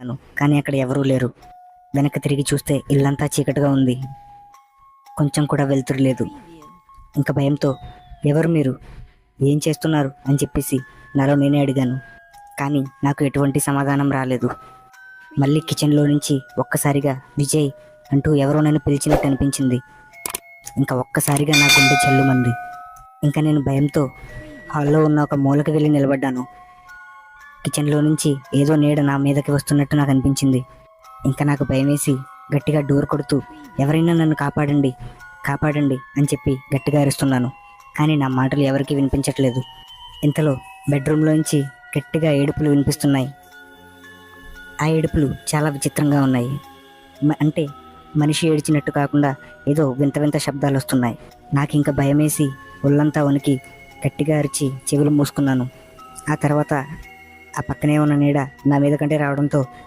కానీ అక్కడ ఎవరూ లేరు. వెనక్కి తిరిగి చూస్తే ఇల్లంతా చీకటిగా ఉంది. కొంచెం కూడా వెలుతురు లేదు. ఇంకా భయంతో ఎవరు మీరు, ఏం చేస్తున్నారు అని చెప్పేసి నాలో నేనే అడిగాను. కానీ నాకు ఎటువంటి సమాధానం రాలేదు. మళ్ళీ కిచెన్లో నుంచి ఒక్కసారిగా విజయ్ అంటూ ఎవరో నన్ను పిలిచినట్టు అనిపించింది. ఇంకా ఒక్కసారిగా నా గుండె చెల్లుమంది. ఇంకా నేను భయంతో హాల్లో ఉన్న ఒక మూలకి వెళ్ళి నిలబడ్డాను. కిచెన్లో నుంచి ఏదో నీడ నా మీదకి వస్తున్నట్టు నాకు అనిపించింది. ఇంకా నాకు భయం వేసి గట్టిగా డోర్ కొడుతూ ఎవరైనా నన్ను కాపాడండి కాపాడండి అని చెప్పి గట్టిగా అరుస్తున్నాను. కానీ నా మాటలు ఎవరికీ వినిపించట్లేదు. ఇంతలో బెడ్రూమ్లోంచి గట్టిగా ఏడుపులు వినిపిస్తున్నాయి. ఆ ఏడుపులు చాలా విచిత్రంగా ఉన్నాయి. అంటే మనిషి ఏడ్చినట్టు కాకుండా ఏదో వింత వింత శబ్దాలు వస్తున్నాయి. నాకు ఇంకా భయమేసి ఒళ్ళంతా వణికి గట్టిగా అరిచి చెవులు మూసుకున్నాను. ఆ తర్వాత ఆ పక్కనే ఉన్న నీడ నా మీద కంటే రావడంతో